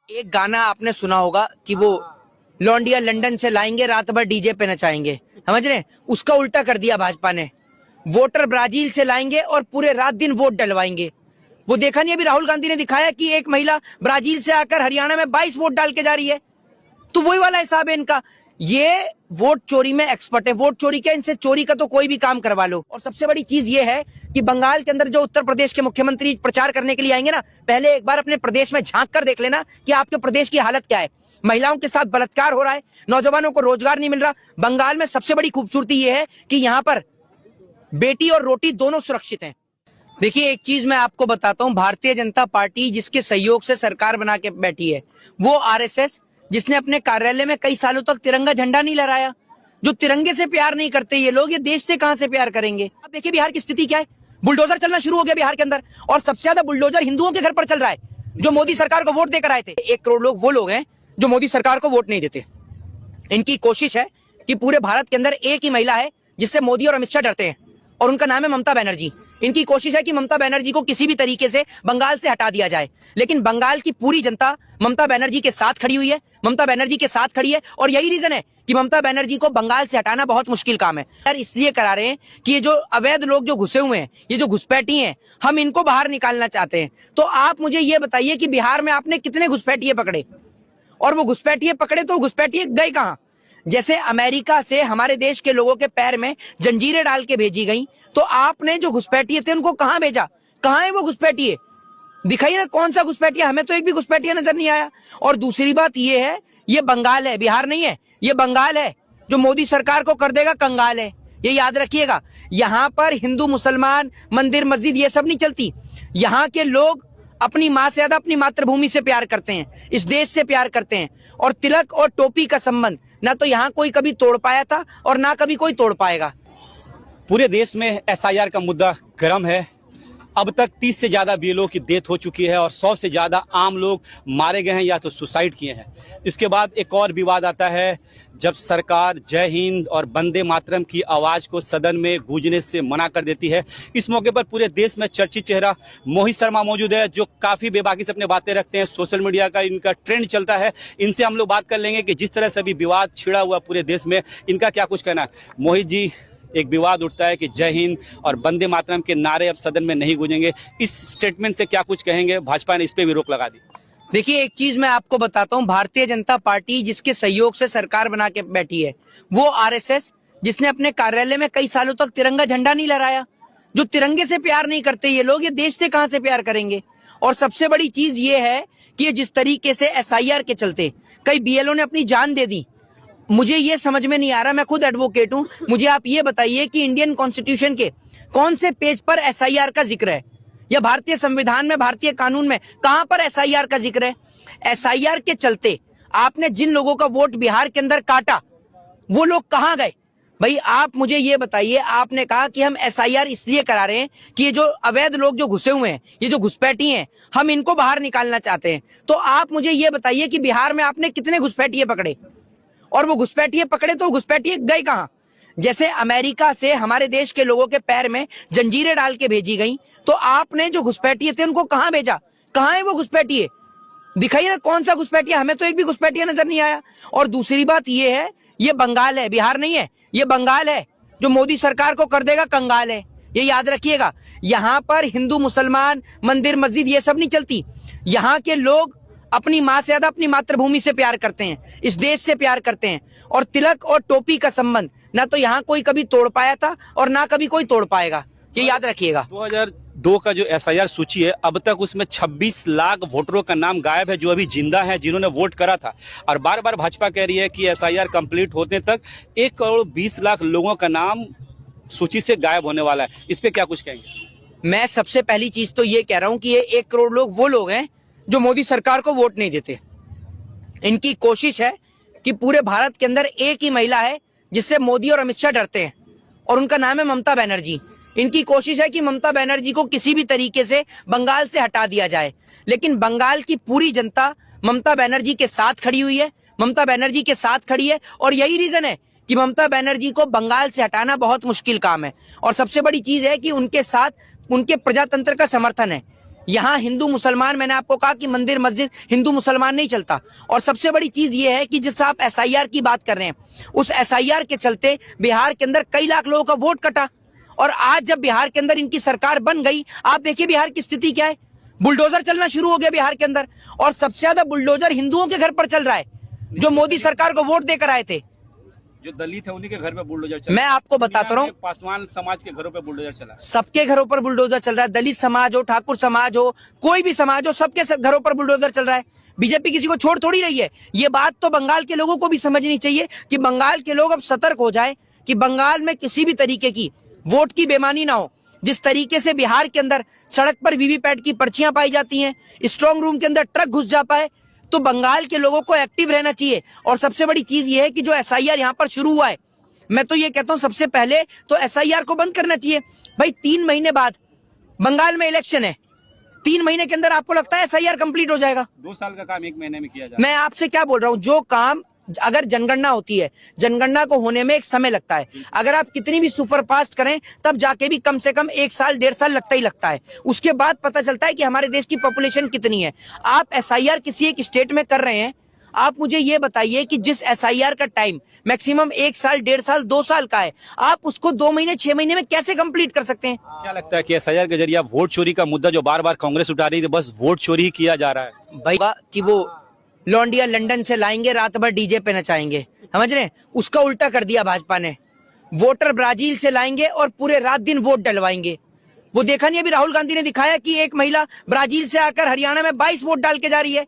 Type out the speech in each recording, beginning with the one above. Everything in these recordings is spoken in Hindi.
एक गाना आपने सुना होगा कि वो लौंडिया लंदन से लाएंगे, रात भर डीजे पे नचाएंगे, समझ रहे हैं? उसका उल्टा कर दिया भाजपा ने। वोटर ब्राजील से लाएंगे और पूरे रात दिन वोट डलवाएंगे। वो देखा नहीं, अभी राहुल गांधी ने दिखाया कि एक महिला ब्राजील से आकर हरियाणा में 22 वोट डाल के जा रही है। तो वही वाला हिसाब है इनका। ये वोट चोरी में एक्सपर्ट है। वोट चोरी क्या, इनसे चोरी का तो कोई भी काम करवा लो। और सबसे बड़ी चीज ये है कि बंगाल के अंदर जो उत्तर प्रदेश के मुख्यमंत्री प्रचार करने के लिए आएंगे ना, पहले एक बार अपने प्रदेश में झांक कर देख लेना कि आपके प्रदेश की हालत क्या है। महिलाओं के साथ बलात्कार हो रहा है, नौजवानों को रोजगार नहीं मिल रहा। बंगाल में सबसे बड़ी खूबसूरती यह है कि यहाँ पर बेटी और रोटी दोनों सुरक्षित हैं। देखिए, एक चीज मैं आपको बताता हूं, भारतीय जनता पार्टी जिसके सहयोग से सरकार बना के बैठी है, वो आरएसएस जिसने अपने कार्यालय में कई सालों तक तिरंगा झंडा नहीं लहराया। जो तिरंगे से प्यार नहीं करते ये लोग, ये देश से कहां से प्यार करेंगे? अब देखिए बिहार की स्थिति क्या है। बुलडोजर चलना शुरू हो गया बिहार के अंदर, और सबसे ज्यादा बुलडोजर हिंदुओं के घर पर चल रहा है, जो मोदी सरकार को वोट देकर आए थे। 1 करोड़ लोग वो लोग हैं जो मोदी सरकार को वोट नहीं देते। इनकी कोशिश है कि पूरे भारत के अंदर एक ही महिला है जिससे मोदी और अमित शाह डरते हैं, और उनका नाम है ममता बनर्जी। इनकी कोशिश है कि ममता बनर्जी को किसी भी तरीके से बंगाल से हटा दिया जाए, लेकिन बंगाल की पूरी जनता ममता बनर्जी के साथ खड़ी हुई है, ममता बनर्जी के साथ खड़ी है। और यही रीजन है कि ममता बनर्जी को बंगाल से हटाना बहुत मुश्किल काम है। यार इसलिए करा रहे हैं कि ये जो अवैध लोग जो घुसे हुए हैं, ये जो घुसपैठी हैं, हम इनको बाहर निकालना चाहते हैं। तो आप मुझे ये बताइए कि बिहार में आपने कितने घुसपैठिए पकड़े, और वो घुसपैठिए पकड़े तो घुसपैठिए गए कहां? जैसे अमेरिका से हमारे देश के लोगों के पैर में जंजीरें डाल के भेजी गई, तो आपने जो घुसपैठिए थे उनको कहां भेजा? कहां है वो घुसपैठिए? दिखाइए ना, कौन सा घुसपैठिया? हमें तो एक भी घुसपैठिया नजर नहीं आया। और दूसरी बात ये है, ये बंगाल है, बिहार नहीं है। ये बंगाल है जो मोदी सरकार को कर देगा कंगाल है, ये याद रखिएगा। यहाँ पर हिंदू मुसलमान मंदिर मस्जिद ये सब नहीं चलती। यहाँ के लोग अपनी माँ से ज्यादा अपनी मातृभूमि से प्यार करते हैं, इस देश से प्यार करते हैं। और तिलक और टोपी का संबंध ना तो यहाँ कोई कभी तोड़ पाया था और ना कभी कोई तोड़ पाएगा। पूरे देश में एसआईआर का मुद्दा गर्म है। अब तक 30 से ज़्यादा बीएलओ की डेथ हो चुकी है और 100 से ज़्यादा आम लोग मारे गए हैं या तो सुसाइड किए हैं। इसके बाद एक और विवाद आता है जब सरकार जय हिंद और वंदे मातरम की आवाज़ को सदन में गूंजने से मना कर देती है। इस मौके पर पूरे देश में चर्चित चेहरा मोहित शर्मा मौजूद है, जो काफ़ी बेबाकी से अपने बातें रखते हैं। सोशल मीडिया का इनका ट्रेंड चलता है। इनसे हम लोग बात कर लेंगे कि जिस तरह से अभी विवाद छिड़ा हुआ पूरे देश में, इनका क्या कुछ कहना है। मोहित जी, एक विवाद उठता है कि जय हिंद और वंदे मातरम के नारे अब सदन में नहीं गूंजेंगे, इस स्टेटमेंट से क्या कुछ कहेंगे? भाजपा ने इस पे भी रोक लगा दी। देखिए, एक चीज मैं आपको बताता हूं, भारतीय जनता पार्टी जिसके सहयोग से सरकार बना के बैठी है, वो आरएसएस जिसने अपने कार्यालय में कई सालों तक तिरंगा झंडा नहीं लहराया। जो तिरंगे से प्यार नहीं करते ये लोग, ये देश से कहां से प्यार करेंगे? और सबसे बड़ी चीज ये है कि ये जिस तरीके से एसआईआर के चलते कई बीएलओ ने अपनी जान दे दी, मुझे ये समझ में नहीं आ रहा। मैं खुद एडवोकेट हूं, मुझे आप ये बताइए कि इंडियन कॉन्स्टिट्यूशन के कौन से पेज पर एसआईआर का जिक्र है, या भारतीय संविधान में, भारतीय कानून में कहां पर एसआईआर का जिक्र है? एसआईआर के चलते आपने जिन लोगों का वोट बिहार के अंदर काटा, वो लोग कहां गए? भाई आप मुझे ये बताइए, आपने कहा कि हम एसआईआर इसलिए करा रहे हैं कि ये जो अवैध लोग जो घुसे हुए हैं, ये जो घुसपैठी हैं, हम इनको बाहर निकालना चाहते हैं। तो आप मुझे ये बताइए कि बिहार में आपने कितने घुसपैठिए पकड़े, और वो घुसपैठिए पकड़े तो घुसपैठिए गए कहां? जैसे अमेरिका से हमारे देश के लोगों के पैर में जंजीरें डाल के भेजी गई, तो आपने जो घुसपैठिए थे उनको कहां भेजा? कहां है वो घुसपैठिए? दिखाइए ना, कौन सा घुसपैठिया? हमें तो एक भी घुसपैठिया नजर नहीं आया। और दूसरी बात ये है, ये बंगाल है, बिहार नहीं है। ये बंगाल है जो मोदी सरकार को कर देगा कंगाल है, ये याद रखिएगा। यहाँ पर हिंदू मुसलमान मंदिर मस्जिद ये सब नहीं चलती। यहाँ के लोग अपनी माँ से ज्यादा अपनी मातृभूमि से प्यार करते हैं, इस देश से प्यार करते हैं। और तिलक और टोपी का संबंध ना तो यहाँ कोई कभी तोड़ पाया था और ना कभी कोई तोड़ पाएगा, ये याद रखिएगा। 2002 का जो एसआईआर सूची है, अब तक उसमें 26 लाख वोटरों का नाम गायब है जो अभी जिंदा है, जिन्होंने वोट करा था। और बार बार भाजपा कह रही है कि एसआईआर कंप्लीट होने तक 1 करोड़ 20 लाख लोगों का नाम सूची से गायब होने वाला है। इस पे क्या कुछ कहेंगे? मैं सबसे पहली चीज तो ये कह रहा हूं कि ये 1 करोड़ लोग वो लोग हैं जो मोदी सरकार को वोट नहीं देते। इनकी कोशिश है कि पूरे भारत के अंदर एक ही महिला है जिससे मोदी और अमित शाह डरते हैं, और उनका नाम है ममता बनर्जी। इनकी कोशिश है कि ममता बनर्जी को किसी भी तरीके से बंगाल से हटा दिया जाए, लेकिन बंगाल की पूरी जनता ममता बनर्जी के साथ खड़ी हुई है, ममता बनर्जी के साथ खड़ी है। और यही रीजन है कि ममता बनर्जी को बंगाल से हटाना बहुत मुश्किल काम है। और सबसे बड़ी चीज है कि उनके साथ उनके प्रजातंत्र का समर्थन है। यहाँ हिंदू मुसलमान, मैंने आपको कहा कि मंदिर मस्जिद हिंदू मुसलमान नहीं चलता। और सबसे बड़ी चीज ये है कि जिस आप एसआईआर की बात कर रहे हैं, उस एसआईआर के चलते बिहार के अंदर कई लाख लोगों का वोट कटा। और आज जब बिहार के अंदर इनकी सरकार बन गई, आप देखिए बिहार की स्थिति क्या है। बुलडोजर चलना शुरू हो गया बिहार के अंदर, और सबसे ज्यादा बुलडोजर हिंदुओं के घर पर चल रहा है, जो मोदी सरकार को वोट देकर आए थे। जो दलित है उन्हीं के घर पे बुलडोजर चला। मैं आपको बताता रहा हूँ, पासवान समाज के घरों पे बुलडोजर चला। सबके घरों पर बुलडोजर चल रहा है। दलित समाज हो, ठाकुर समाज हो, कोई भी समाज हो, सबके सब घरों पर बुलडोजर चल रहा है। बीजेपी किसी को छोड़ थोड़ी रही है। ये बात तो बंगाल के लोगों को भी समझनी चाहिए कि बंगाल के लोग अब सतर्क हो जाएं कि बंगाल में किसी भी तरीके की वोट की बेईमानी ना हो। जिस तरीके से बिहार के अंदर सड़क पर वीवीपैट की पर्चियां पाई जाती हैं, स्ट्रांग रूम के अंदर ट्रक घुस जाता है, तो बंगाल के लोगों को एक्टिव रहना चाहिए। और सबसे बड़ी चीज ये है कि जो एसआईआर यहाँ पर शुरू हुआ है, मैं तो ये कहता हूं सबसे पहले तो एसआईआर को बंद करना चाहिए। भाई 3 महीने बाद बंगाल में इलेक्शन है, 3 महीने के अंदर आपको लगता है एसआईआर कंप्लीट हो जाएगा? 2 साल का काम 1 महीने में किया जाए। मैं आपसे क्या बोल रहा हूं, जो काम अगर जनगणना होती है, जनगणना को होने में एक समय लगता है। अगर आप कितनी भी सुपरफास्ट करें तब जाके भी कम से कम 1 साल 1.5 साल लगता ही लगता है। उसके बाद पता चलता है कि हमारे देश की पॉपुलेशन कितनी है। आप एसआईआर किसी एक स्टेट में कर रहे हैं, आप मुझे ये बताइए कि जिस एसआईआर का टाइम मैक्सिमम 1 साल 1.5 साल 2 साल का है, आप उसको 2 महीने 6 महीने में कैसे कंप्लीट कर सकते हैं? क्या लगता है कि एसआईआर के जरिए वोट चोरी का मुद्दा जो बार बार कांग्रेस उठा रही है, बस वोट चोरी ही किया जा रहा है? भाई कि वो लौंडिया लंदन से लाएंगे, रात भर डीजे पे नचाएंगे, समझ रहे हैं? उसका उल्टा कर दिया भाजपा ने। वोटर ब्राजील से लाएंगे और पूरे रात दिन वोट डलवाएंगे। वो देखा नहीं अभी राहुल गांधी ने दिखाया कि एक महिला ब्राजील से आकर हरियाणा में 22 वोट डाल के जा रही है।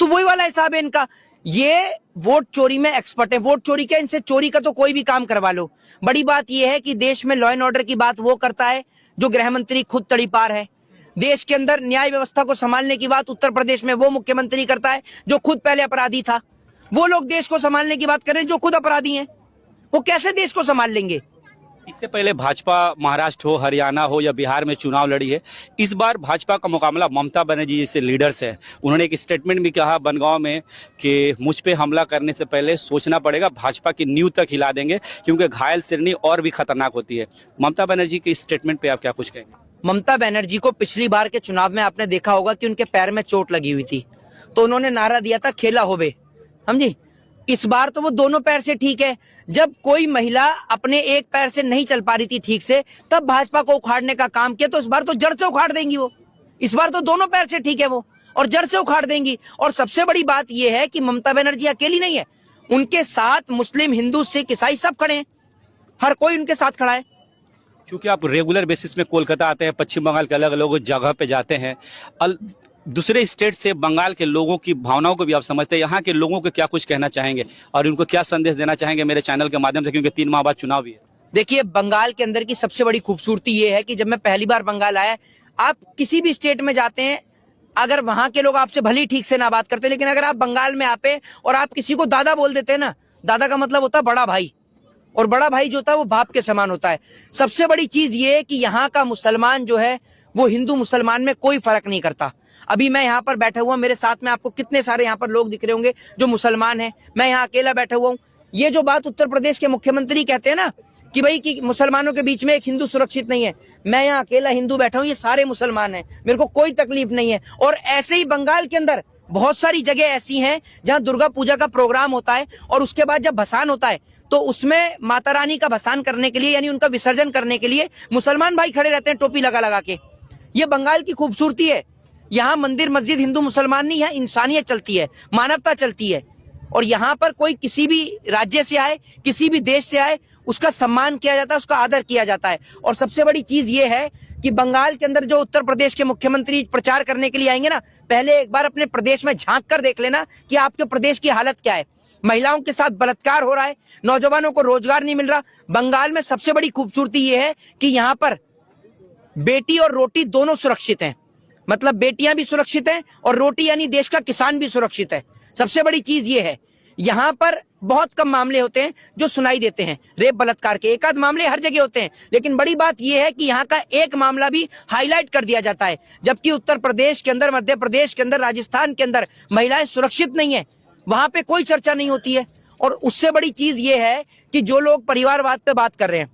तो वही वाला हिसाब है इनका। ये वोट चोरी में एक्सपर्ट है। वोट चोरी क्या, इनसे चोरी का तो कोई भी काम करवा लो। बड़ी बात यह है कि देश में लॉ एंड ऑर्डर की बात वो करता है जो गृह मंत्री खुद तड़ीपार है। देश के अंदर न्याय व्यवस्था को संभालने की बात उत्तर प्रदेश में वो मुख्यमंत्री करता है जो खुद पहले अपराधी था। वो लोग देश को संभालने की बात कर रहे हैं जो खुद अपराधी हैं। वो कैसे देश को संभाल लेंगे? इससे पहले भाजपा महाराष्ट्र हो, हरियाणा हो या बिहार में चुनाव लड़ी है। इस बार भाजपा का मुकाबला ममता बनर्जी जैसे लीडर्स है। उन्होंने एक स्टेटमेंट भी कहा बनगांव में कि मुझ पे हमला करने से पहले सोचना पड़ेगा, भाजपा की नींव तक हिला देंगे क्योंकि घायल सिरनी और भी खतरनाक होती है। ममता बनर्जी के स्टेटमेंट पे आप क्या कुछ कहेंगे? ममता बनर्जी को पिछली बार के चुनाव में आपने देखा होगा कि उनके पैर में चोट लगी हुई थी, तो उन्होंने नारा दिया था खेला होबे, समझी? इस बार तो वो दोनों पैर से ठीक है। जब कोई महिला अपने एक पैर से नहीं चल पा रही थी ठीक से, तब भाजपा को उखाड़ने का काम किया, तो इस बार तो जड़ से उखाड़ देंगी वो। इस बार तो दोनों पैर से ठीक है वो, और जड़ से उखाड़ देंगी। और सबसे बड़ी बात यह है कि ममता बनर्जी अकेली नहीं है, उनके साथ मुस्लिम, हिंदू, सिख, ईसाई सब खड़े हैं। हर कोई उनके साथ खड़ा है। क्योंकि आप रेगुलर बेसिस में कोलकाता आते हैं, पश्चिम बंगाल के अलग अलग जगह पे जाते हैं, दूसरे स्टेट से बंगाल के लोगों की भावनाओं को भी आप समझते हैं। यहाँ के लोगों को क्या कुछ कहना चाहेंगे और उनको क्या संदेश देना चाहेंगे मेरे चैनल के माध्यम से, क्योंकि 3 माह बाद चुनाव भी है? देखिए, बंगाल के अंदर की सबसे बड़ी खूबसूरती ये है कि जब मैं पहली बार बंगाल आया, आप किसी भी स्टेट में जाते हैं, अगर वहां के लोग आपसे भले ही ठीक से ना बात करते, लेकिन अगर आप बंगाल में आते और आप किसी को दादा बोल देते हैं ना, दादा का मतलब होता है बड़ा भाई, और बड़ा भाई जो होता है वो बाप के समान होता है। सबसे बड़ी चीज ये है कि यहाँ का मुसलमान जो है वो हिंदू मुसलमान में कोई फर्क नहीं करता। अभी मैं यहाँ पर बैठा हुआ, मेरे साथ में आपको कितने सारे यहाँ पर लोग दिख रहे होंगे जो मुसलमान हैं। मैं यहाँ अकेला बैठा हुआ हूँ। ये जो बात उत्तर प्रदेश के मुख्यमंत्री कहते हैं ना कि भाई कि मुसलमानों के बीच में एक हिंदू सुरक्षित नहीं है, मैं यहाँ अकेला हिंदू बैठा हूँ, ये सारे मुसलमान हैं, मेरे को कोई तकलीफ नहीं है। और ऐसे ही बंगाल के अंदर बहुत सारी जगह ऐसी हैं जहां दुर्गा पूजा का प्रोग्राम होता है और उसके बाद जब भसान होता है तो उसमें माता रानी का भसान करने के लिए, यानी उनका विसर्जन करने के लिए मुसलमान भाई खड़े रहते हैं टोपी लगा लगा के। ये बंगाल की खूबसूरती है। यहाँ मंदिर मस्जिद हिंदू मुसलमान नहीं, यहाँ इंसानियत चलती है, मानवता चलती है। और यहाँ पर कोई किसी भी राज्य से आए, किसी भी देश से आए, उसका सम्मान किया जाता है, उसका आदर किया जाता है। और सबसे बड़ी चीज ये है कि बंगाल के अंदर जो उत्तर प्रदेश के मुख्यमंत्री प्रचार करने के लिए आएंगे ना, पहले एक बार अपने प्रदेश में झांक कर देख लेना कि आपके प्रदेश की हालत क्या है। महिलाओं के साथ बलात्कार हो रहा है, नौजवानों को रोजगार नहीं मिल रहा। बंगाल में सबसे बड़ी खूबसूरती ये है कि यहाँ पर बेटी और रोटी दोनों सुरक्षित हैं, मतलब बेटियां भी सुरक्षित हैं और रोटी यानी देश का किसान भी सुरक्षित है। सबसे बड़ी चीज ये है, यहाँ पर बहुत कम मामले होते हैं जो सुनाई देते हैं रेप बलात्कार के, एक आध मामले हर जगह होते हैं, लेकिन बड़ी बात यह है कि यहाँ का एक मामला भी हाईलाइट कर दिया जाता है। जबकि उत्तर प्रदेश के अंदर, मध्य प्रदेश के अंदर, राजस्थान के अंदर महिलाएं सुरक्षित नहीं है, वहां पे कोई चर्चा नहीं होती है। और उससे बड़ी चीज ये है कि जो लोग परिवारवाद पे बात कर रहे हैं,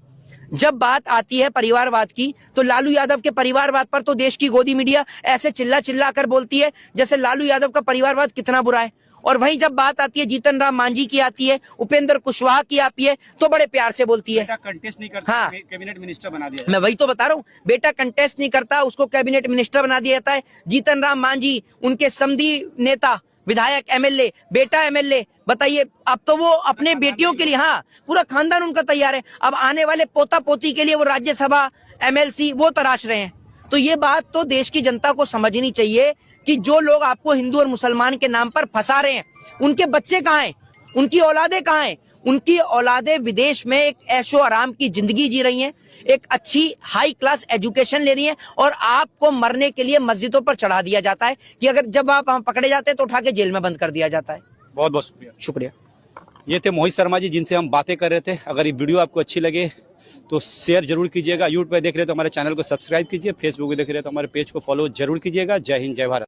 जब बात आती है परिवारवाद की तो लालू यादव के परिवारवाद पर तो देश की गोदी मीडिया ऐसे चिल्ला चिल्ला कर बोलती है जैसे लालू यादव का परिवारवाद कितना बुरा है, और वहीं जब बात आती है जीतन राम मांझी की आती है, उपेंद्र कुशवाहा की आती है, तो बड़े प्यार से बोलती है। बेटा कंटेस्ट नहीं करता, हाँ। कैबिनेट मिनिस्टर बना दिया। मैं वही तो बता रहा हूँ, बेटा कंटेस्ट नहीं करता, उसको कैबिनेट मिनिस्टर बना दिया जाता है। जीतन राम मांझी उनके समधी नेता, विधायक, एमएलए, बेटा एमएलए, बताइए अब तो वो अपने बेटियों के लिए, हाँ पूरा खानदान उनका तैयार है, अब आने वाले पोता पोती के लिए वो राज्यसभा एमएलसी वो तराश रहे हैं। तो ये बात तो देश की जनता को समझनी चाहिए कि जो लोग आपको हिंदू और मुसलमान के नाम पर फंसा रहे हैं, उनके बच्चे कहाँ हैं, उनकी औलादे कहाँ हैं? उनकी औलादे विदेश में एक ऐशो आराम की जिंदगी जी रही हैं, एक अच्छी हाई क्लास एजुकेशन ले रही हैं, और आपको मरने के लिए मस्जिदों पर चढ़ा दिया जाता है कि अगर जब आप पकड़े जाते हैं तो उठा के जेल में बंद कर दिया जाता है। बहुत बहुत शुक्रिया। शुक्रिया। ये थे मोहित शर्मा जी जिनसे हम बातें कर रहे थे। अगर ये वीडियो आपको अच्छी लगे तो शेयर जरूर कीजिएगा। यूट्यूब पे देख रहे हो तो हमारे चैनल को सब्सक्राइब कीजिए, फेसबुक पे देख रहे हो तो हमारे पेज को फॉलो जरूर कीजिएगा। जय हिंद, जय भारत।